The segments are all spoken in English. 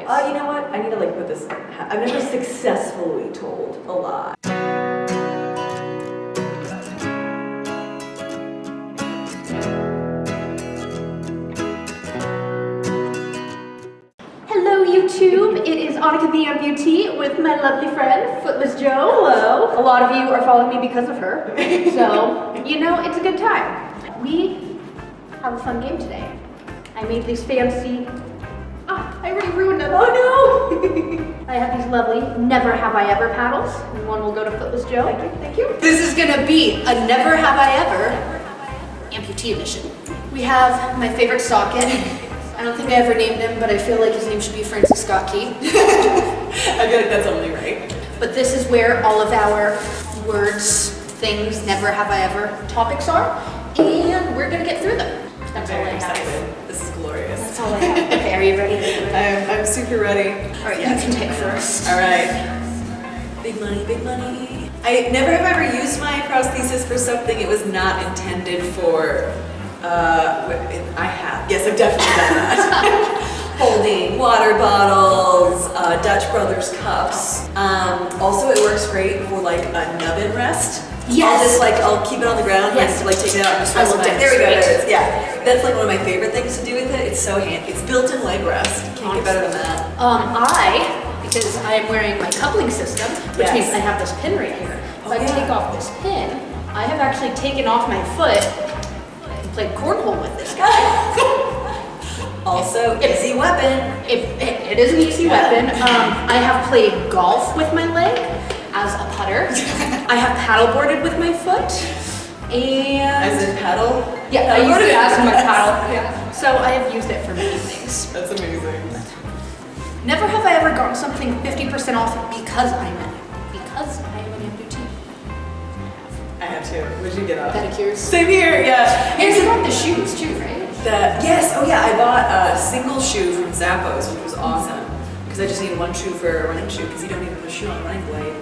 lies? You know what? I need to like put this. I've never successfully told a lie. Hello YouTube, it is Annika the Amputee with my lovely friend, Footless Joe. Hello. A lot of you are following me because of her, so you know it's a good time. We have a fun game today. I made these fancy, I already ruined them. Oh no! I have these lovely Never Have I Ever paddles, and one will go to Footless Joe. Thank you, thank you. This is gonna be a Never Have I Ever amputee edition. We have my favorite socket. I don't think I ever named him, but I feel like his name should be Francis Scott Key. I feel like that's only right. But this is where all of our words, things, never have I ever topics are, and we're gonna get through them. That's all I have. This is glorious. That's all I have. Okay, are you ready? I'm super ready. All right, you can take first. All right. Big money, big money. I never have ever used my prosthesis for something it was not intended for. I have. Yes, I've definitely done that. Holding water bottles, Dutch Brothers cups. Also, it works great for like a nubbin rest. Yes. I'll keep it on the ground and like take it out and just rest my. There we go. There it is. Yeah, that's like one of my favorite things to do with it. It's so handy. It's built-in leg rest. Can't get better than that. Because I am wearing my coupling system, which means I have this pin right here. If I take off this pin, I have actually taken off my foot and played cornhole with this guy. Also, easy weapon. It is an easy weapon. I have played golf with my leg as a putter. I have paddleboarded with my foot. And as in paddle? Yeah, I use it as my paddle. Yeah. So I have used it for many things. That's amazing. Never have I ever gotten something 50% off because I am an amputee. I have too. What'd you get off? Pedicures. Same here, yeah. And you got the shoes too, right? Yes, oh yeah, I bought a single shoe from Zappos, which was awesome. Because I just needed one shoe for a running shoe, because you don't even put a shoe on a running blade.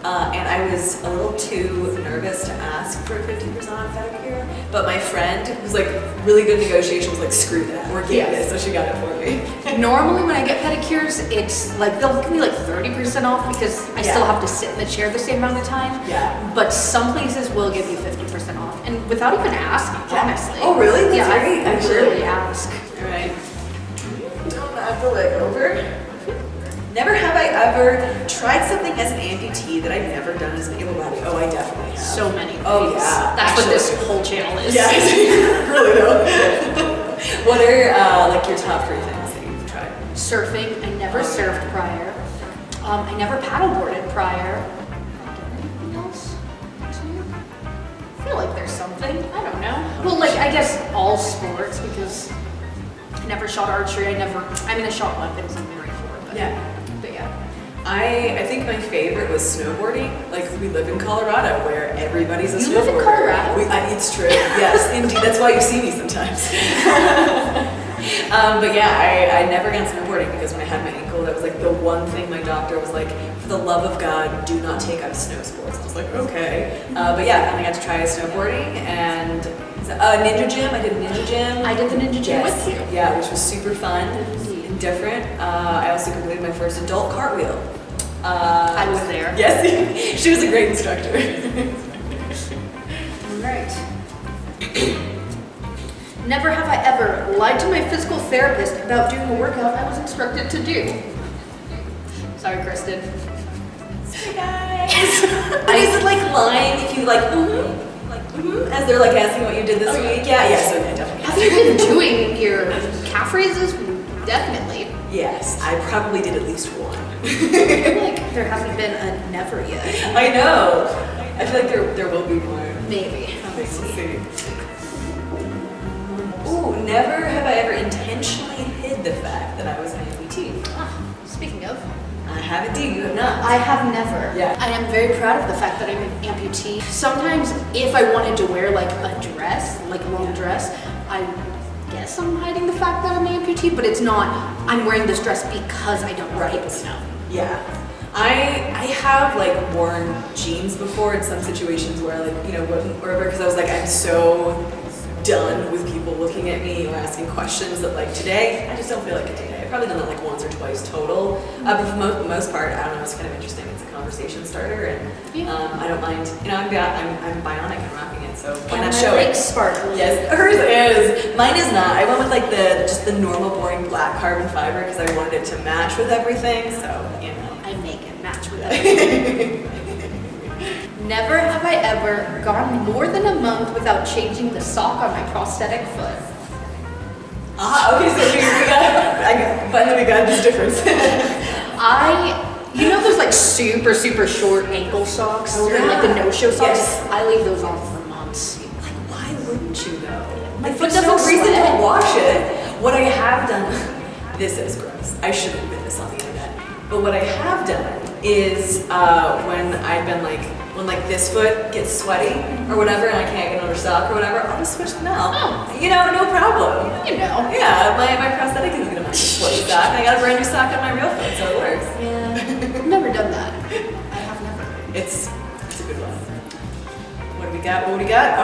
And I was a little too nervous to ask for a 50% off pedicure, but my friend, who was like really good negotiation, was like, screw that, we're getting it, so she got it for me. Normally when I get pedicures, it's like, they'll give me like 30% off because I still have to sit in the chair the same amount of time. Yeah. But some places will give you 50% off, and without even asking, honestly. Oh really? That's yeah, great, I rarely ask. All right. Don't have the leg over. Never have I ever tried something as an amputee that I've never done as an able-bodied. Oh, I definitely have. So many things. Oh yeah. That's what this whole channel is. Yeah, really though. What are like your top 3 things that you've tried? Surfing. I never surfed prior. I never paddleboarded prior. Anything else? I feel like there's something. I don't know. Well, like I guess all sports because I never shot archery. I shot weapons in Marine Corps. But yeah. But yeah. I think my favorite was snowboarding. Like we live in Colorado where everybody's a snowboarder. You live in Colorado? It's true. Yes, indeed. That's why you see me sometimes. But yeah, I never got snowboarding because when I had my ankle, that was like the one thing my doctor was like, for the love of God, do not take up snow sports. I was like, okay. But yeah, I finally got to try snowboarding and ninja gym. I did a ninja gym. I did the ninja gym with you. Yeah, which was super fun and different. I also completed my first adult cartwheel. I was there. Yes, she was a great instructor. All right. Never have I ever lied to my physical therapist about doing a workout I was instructed to do. Sorry, Kristen. Sorry, guys. But is it like lying if you like, as they're like asking what you did this week? Yeah, yes, okay, definitely. Have you been doing your calf raises? Definitely. Yes, I probably did at least one. I feel like there hasn't been a never yet. I know. I feel like there will be more. Maybe. We'll see. Ooh, never have I ever intentionally hid the fact that I was an amputee. Speaking of. I have indeed, you have not. I have never. Yeah. I am very proud of the fact that I'm an amputee. Sometimes if I wanted to wear like a dress, like a long dress, I guess I'm hiding the fact that I'm an amputee, but it's not, I'm wearing this dress because I don't want people to know. Yeah. I have like worn jeans before in some situations where like, you know, wouldn't, or whatever, because I was like, I'm so done with people looking at me or asking questions that like today, I just don't feel like it today. probably done it like once or twice total. But for the most part, I don't know, it's kind of interesting. It's a conversation starter, and I don't mind. You know, I'm bionic and rocking it, so why not show it? Sparkly. Yes, hers is. Mine is not. I went with like just the normal boring black carbon fiber because I wanted it to match with everything. So you know, I make it match with everything. Never have I ever gone more than a month without changing the sock on my prosthetic foot. Okay, so finally we got this difference. You know those like super, super short ankle socks? Oh, Or like the no-show socks? Yes. I leave those on for months. Like, why wouldn't you though? My If foot there's no doesn't reason sweat. to wash it. What I have done, this is gross. I shouldn't admit this on the internet. But what I have done is when I've been when this foot gets sweaty or whatever and I can't get another sock or whatever, I'll just switch them out. Oh. You know, no problem. You know. Yeah, my prosthetic is gonna match the sweaty sock. I got a brand new sock on my real foot, so it works. Yeah. I've never done that. I have never. It's a good one. What do we got? What do we got?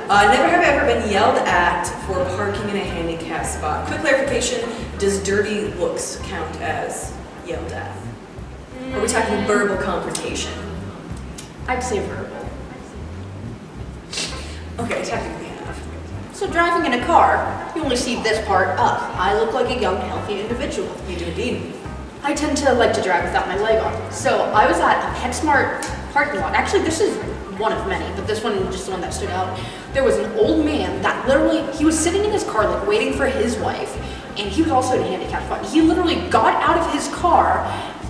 Never have I ever been yelled at for parking in a handicap spot. Quick clarification, does dirty looks count as yelled at? Are we talking verbal confrontation? I'd say verbal. Okay, technically I have. So driving in a car, you only see this part up. I look like a young, healthy individual. You do indeed. I tend to like to drive without my leg on. So I was at a PetSmart parking lot. Actually, this is one of many, but this one is just the one that stood out. There was an old man that literally, he was sitting in his car like waiting for his wife, and he was also in a handicapped spot. He literally got out of his car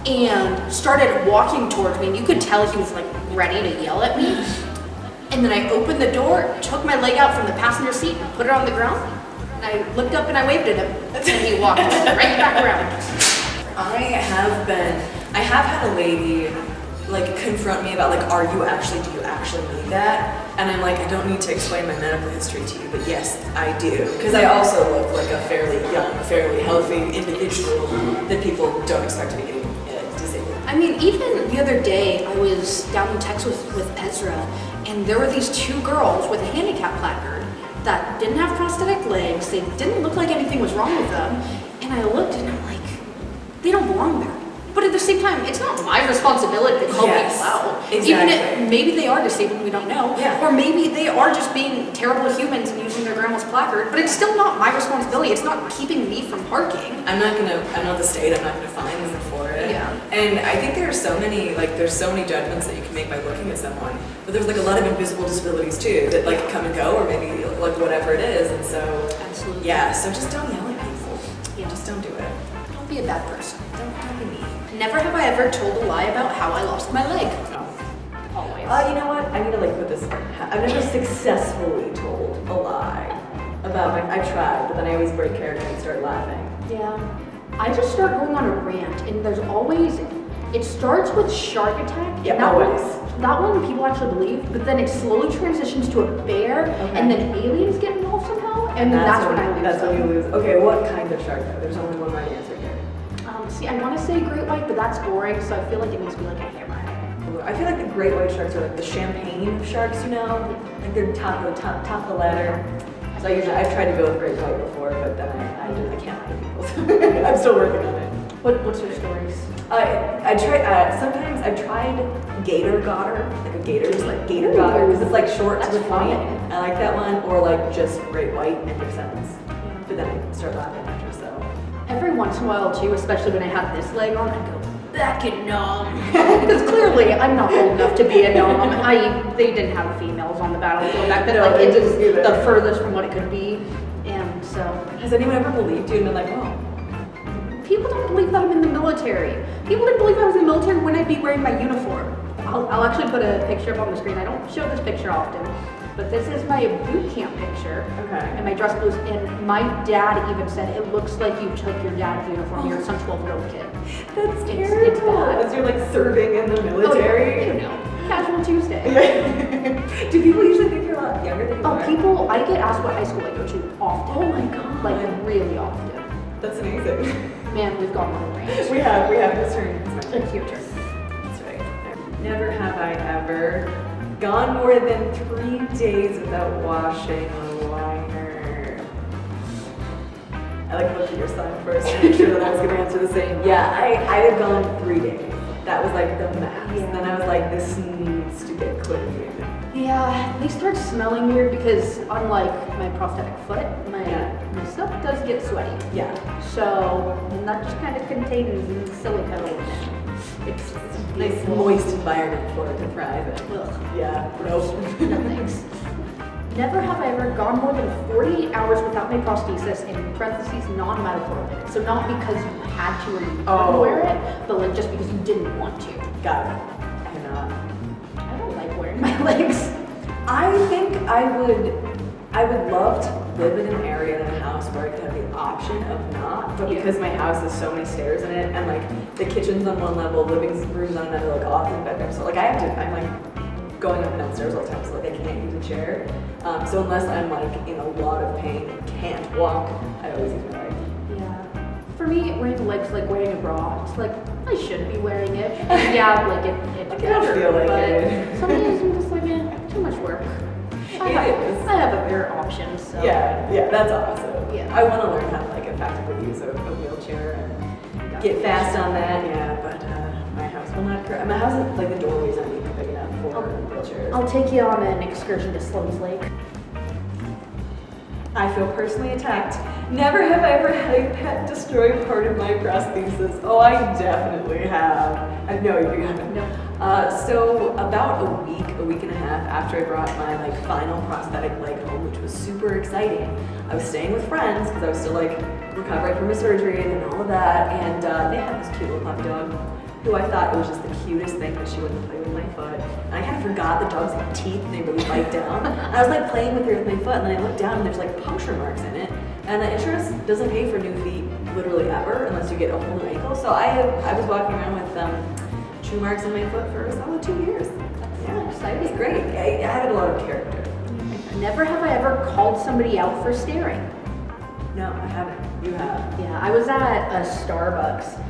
and started walking towards me, and you could tell he was like ready to yell at me. And then I opened the door, took my leg out from the passenger seat and put it on the ground, and I looked up and I waved at him, and he walked right back around. I have had a lady confront me about do you actually need that? And I'm like, I don't need to explain my medical history to you, but yes, I do. Because I also look like a fairly young, fairly healthy individual that people don't expect to be getting disabled. I mean, even the other day, I was down in Texas with Ezra, and there were these two girls with a handicap placard that didn't have prosthetic legs. They didn't look like anything was wrong with them. And I looked and I'm like, they don't belong there. But at the same time, it's not my responsibility to call people out. Exactly. Even if maybe they are disabled, we don't know. Yeah. Or maybe they are just being terrible humans and using their grandma's placard, but it's still not my responsibility. It's not keeping me from parking. I'm not the state, I'm not gonna fine them for it. Yeah. And I think there are so many, there's so many judgments that you can make by looking at someone. But there's a lot of invisible disabilities too that come and go, or maybe whatever it is. And so, Absolutely. yeah, so just don't yell at people. Yeah. Just don't do it. Don't be a bad person. Don't be mean. Never have I ever told a lie about how I lost my leg. Always. You know what? I need to put this. I've never successfully told a lie about I've tried, but then I always break character and start laughing. Yeah. I just start going on a rant, and there's always, it starts with shark attack. Yeah, and that always. That one people actually believe, but then it slowly transitions to a bear, and then aliens get involved somehow, and that's when I lose. That's when you lose. Okay, what kind of shark though? There's only one right answer here. See, I want to say great white, but that's boring, so I feel like it needs to be like a hammerhead. I feel like the great white sharks are the champagne sharks, you know? They're top of the ladder. So I've tried to go with great white before, but then I can't find people. I'm still working on it. What's your stories? Sometimes I've tried gator gotter, a gator, just gator gotter, because it's short to the point. I like that one, or just great white, end of sentence. But then I start laughing after, so. Every once in a while too, especially when I have this leg on, I go, back and nom. Because clearly I'm not old enough to be a nom. They didn't have females on the battlefield back then. No, it they was didn't either. the furthest from what it could be. And so. Has anyone ever believed you and been like, oh? People don't believe that I'm in the military. People didn't believe I was in the military when I'd be wearing my uniform. I'll actually put a picture up on the screen. I don't show this picture often, but this is my boot camp picture. Okay. And my dress blues. And my dad even said, it looks like you took your dad's uniform. You're some 12-year-old kid. That's terrible. It's bad. As you're serving in the military. Oh, you know, casual Tuesday. Do people usually think you're a lot younger than you are? I get asked what high school I go to often. Oh my god. Really often. That's amazing. Man, we've gone on a range. We have this turn. It's your turn. That's right. Never have I ever gone more than 3 days without washing a liner. like looked at your son first to make sure that I was gonna answer the same. Yeah, I had gone 3 days. That was like the max. Yeah. Then I was like, this needs to get clean. Yeah, they start smelling weird because unlike my prosthetic foot, my stuff does get sweaty. Yeah. So, and that just kind of contains silica in it. It's a nice moist environment for it to thrive in. Ugh. Yeah, nope. No thanks. Never have I ever gone more than 48 hours without my prosthesis, in parentheses, non-medical. So not because you had to or you couldn't wear it, but like just because you didn't want to. Got it. Cannot. I don't like wearing my legs. I think I would love to live in an area in a house where I could have the option of not, but because my house has so many stairs in it, and like the kitchen's on one level, living room's on another, like off in the bedroom, so like I'm like going up and downstairs all the time, so like I can't use a chair. So unless I'm like in a lot of pain, can't walk, I always use my legs. Yeah. For me, wearing legs like wearing a bra. It's like I should be wearing it. And yeah, like it's I don't feel like but it. some days I'm just like, too much work. I have a better option, so. Yeah, that's awesome. Yeah. I want to learn how to like effectively use a wheelchair and get fast on that. Yeah, but my house will not. My house is like the doorways aren't even big enough for wheelchairs. I'll take you on an excursion to Slum's Lake. I feel personally attacked. Never have I ever had a pet destroy part of my prosthesis. Oh, I definitely have. No, you haven't. No. So about a week and a half after I brought my like final prosthetic leg home, which was super exciting, I was staying with friends because I was still like recovering from a surgery and all of that, and they had this cute little puppy dog who I thought it was just the cutest thing that she wouldn't play with my foot. And I kind of forgot the dogs have teeth and they really bite down. And I was like playing with her with my foot, and then I looked down and there's like puncture marks in it. And the insurance doesn't pay for new feet literally ever unless you get a whole new ankle. So I was walking around with chew marks on my foot for solid 2 years. Yeah, exciting. It was great. I had a lot of character. Never have I ever called somebody out for staring. No, I haven't. You have. Yeah, I was at a Starbucks,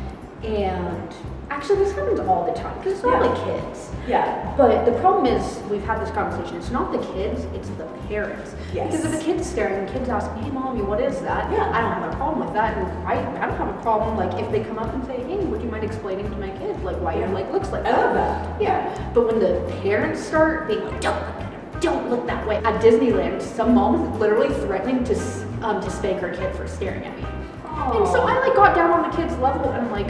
and actually this happens all the time because it's all the kids. Yeah. But the problem is, we've had this conversation, it's not the kids, it's the parents. Yes. Because if the kid's staring, the kid's asking, hey mommy, what is that? Yeah. I don't have a problem with that, and I don't have a problem, like, if they come up and say, hey, would you mind explaining to my kid, like, why your leg looks like that? I love that. Yeah. But when the parents start, they go, don't look that way. At Disneyland, some mom is literally threatening to spank her kid for staring at me. Oh. And so I like got down on the kid's level and I'm like,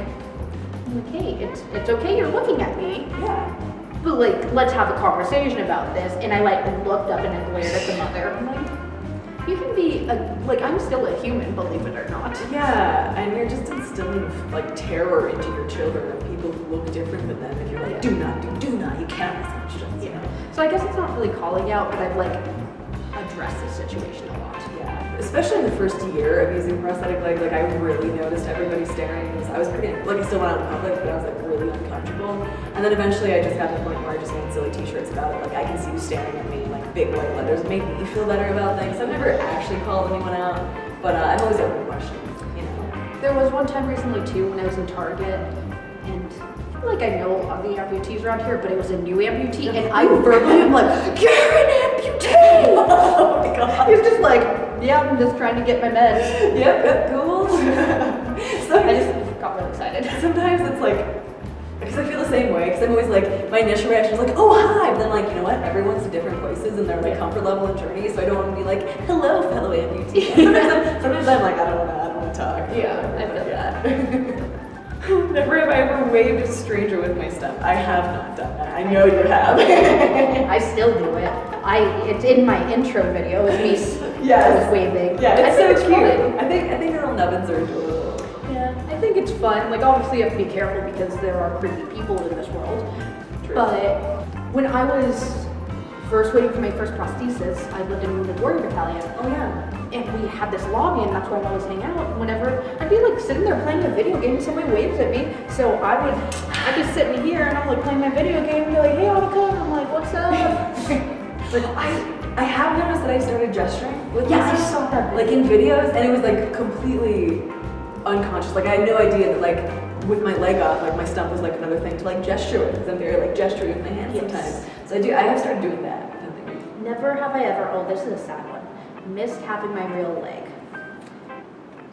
hey, it's okay you're looking at me. Yeah. But like, let's have a conversation about this. And I like looked up and I glared at the mother. I'm like, you can be I'm still a human, believe it or not. Yeah, and you're just instilling like terror into your children of people who look different than them. If you're like, do not, you can't ask questions. Yeah. So I guess it's not really calling out, but I've like addressed this situation a lot. Yeah, especially in the first year of using prosthetic leg, like I really noticed everybody staring. I was pretty, like I still went out in public, but I was like really uncomfortable. And then eventually I just got to the point where I just made silly t-shirts about it. Like I can see you staring at me in like big white letters. It made me feel better about things. I've never actually called anyone out, but I'm always open to questions, you know. There was one time recently too when I was in Target, and I feel like I know a lot of the amputees around here, but it was a new amputee, and I verbally am like, you're an amputee! Oh my god. He's just like, yeah, I'm just trying to get my meds. Yep, cool. So I just got really excited. Sometimes it's like, because I feel the same way, because I'm always like, my initial reaction is like, oh hi, but then like, you know what, everyone's in different places and their like comfort level and journey, so I don't want to be like, hello fellow amputee. Sometimes I'm like, I don't want to talk. Yeah, I feel that. Never have I ever waved at a stranger with my stuff. I have not done that. I know you have. I still do it. It's in my intro video with me waving. Yeah, it's I think so cute. fun. I think little nubbins are adorable. Yeah, I think it's fun. Like obviously you have to be careful because there are creepy people in this world. True. But when I was first waiting for my first prosthesis, I lived in Wounded Warrior Battalion. Oh yeah. And we had this lobby, and that's where I always hang out. Whenever I'd be like sitting there playing a video game, and somebody waves at me. So I just sit in here and I'm like playing my video game and be like, hey Annika, and I'm like, what's up? But I have noticed that I started gesturing with Yeah, my I saw that like in videos, and it was like completely unconscious. Like I had no idea that like with my leg off, like my stump was like another thing to like gesture with, because I'm very like gesturing with my hands sometimes. So I have started doing that. Never have I ever, oh this is a sad one, missed having my real leg.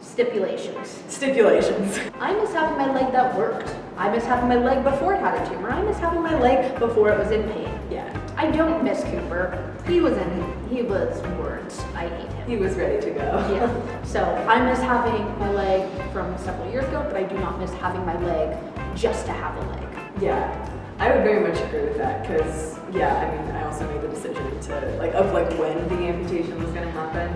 Stipulations. Stipulations. I miss having my leg that worked. I miss having my leg before it had a tumor. I miss having my leg before it was in pain. Yeah. I don't miss Cooper. He was words. I hate him. He was ready to go. Yeah. So I miss having my leg from several years ago, but I do not miss having my leg just to have a leg. Yeah. I would very much agree with that because, yeah, I mean, I also made the decision of when the amputation was going to happen.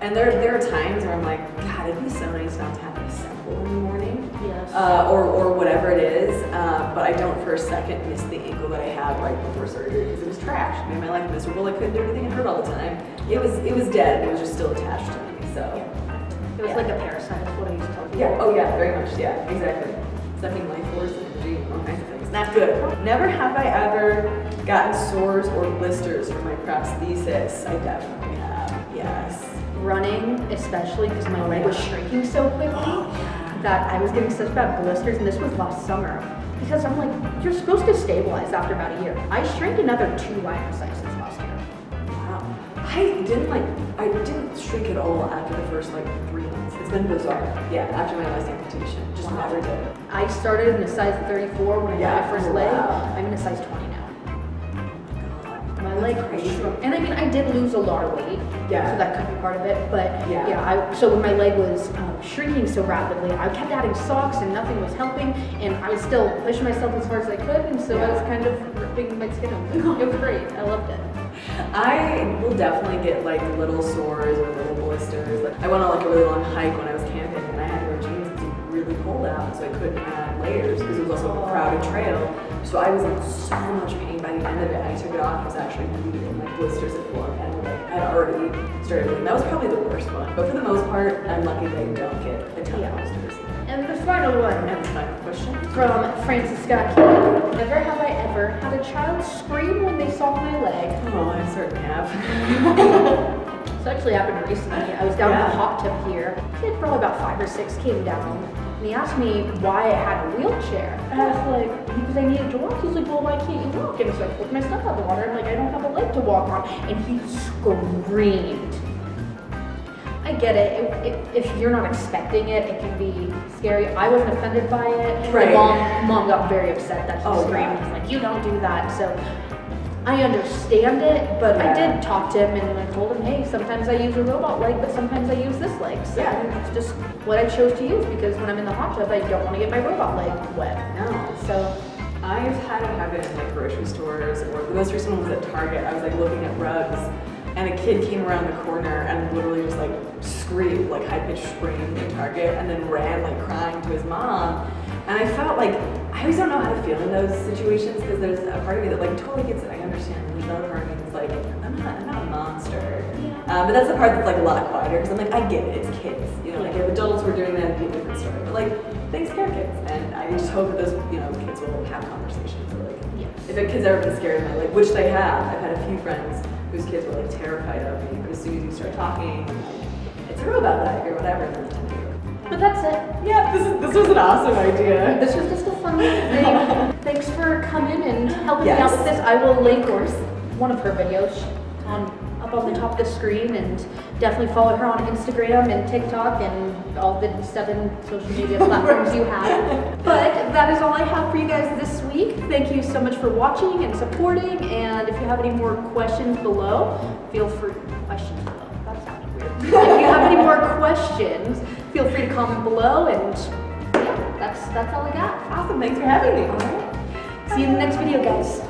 And there are times where I'm like, God, it'd be so nice not to have to assemble in the morning. Yes. Or whatever it is. But I don't for a second miss the ankle that I had right before surgery because it was trash. It made my life miserable. I couldn't do anything. It hurt all the time. It was dead. It was just still attached to me. So It was like a parasite. That's what I used to tell people. yeah. Oh yeah, very much. Yeah, exactly. Sucking life force and energy and all kinds of things. Not good. Never have I ever gotten sores or blisters from my prosthesis. I definitely have. Yes. Running, especially because my leg was shrinking so quickly that I was getting such bad blisters, and this was last summer. Because I'm like, you're supposed to stabilize after about a year. I shrank another 2 liner sizes last year. Wow. I didn't shrink at all after the first 3 months. It's been bizarre. Yeah, after my last amputation. Just never did. I started in a size 34 when I got my first leg. Wow. I'm in a size 20 now. My That's leg crazy. shrunk. And I mean, I did lose a lot of weight. Yeah. So that could be part of it. But Yeah. so when my leg was shrinking so rapidly, I kept adding socks and nothing was helping. And I was still pushing myself as hard as I could. And so I was kind of ripping my skin open. It was great. I loved it. I will definitely get little sores or little blisters. I went on a really long hike when I was camping and I had to wear jeans because it was really cold out, so I couldn't add layers because it was also a crowded trail. So I was in so much pain by the end of it. I took it off. It was actually bleeding, blisters had formed, and I had already started bleeding. That was probably the worst one. But for the most part, I'm lucky that I don't get a ton of blisters. And the final one. And final question. From Francis Scott Key. Never have I ever had a child scream when they saw my leg. Oh, I certainly have. This actually happened recently. I was down in the hot tub here. A kid probably about 5 or 6 came down and he asked me why I had a wheelchair. And I was like, because I needed to walk. He's like, well, why can't you walk? And so I pulled my stuff out of the water. I'm like, I don't have a leg to walk on. And he screamed. I get it. If you're not expecting it, it can be scary. I wasn't offended by it. Right. Mom got very upset that he screamed. He's like, you don't do that. So I understand it, but I did talk to him and I told him, hey, sometimes I use a robot leg, but sometimes I use this leg. So it's just what I chose to use because when I'm in the hot tub, I don't want to get my robot leg wet. No. So I've had it happen in grocery stores, or the most recent one was at Target. I was looking at rugs, and a kid came around the corner and literally just screamed, high-pitched scream at Target, and then ran crying to his mom. And I felt I always don't know how to feel in those situations because there's a part of me that totally gets it. I understand. There's another part of me that's I'm not a monster. But that's the part that's a lot quieter because I'm I get it. It's kids. If adults were doing that, it'd be a different story. But they scare kids, and I just hope that those kids will have conversations. If a kid's ever been scared of my leg, which they have, I've had a few friends whose kids were terrified of me. But as soon as you start talking, it's a robot leg or whatever, then it's time to go. but that's it. Yeah, this was an awesome idea. This was just a fun thing. Thanks for coming and helping me out with this. I will link one of her videos up on the top of the screen, and definitely follow her on Instagram and TikTok and all the 7 social media platforms you have. But that is all I have for you guys this week. Thank you so much for watching and supporting, and if you have any more questions below, feel free. Questions below. That sounded weird. If you have any more questions, feel free to comment below, and yeah, that's all I got. Awesome, thanks for having me. All right. See you in the next video, guys.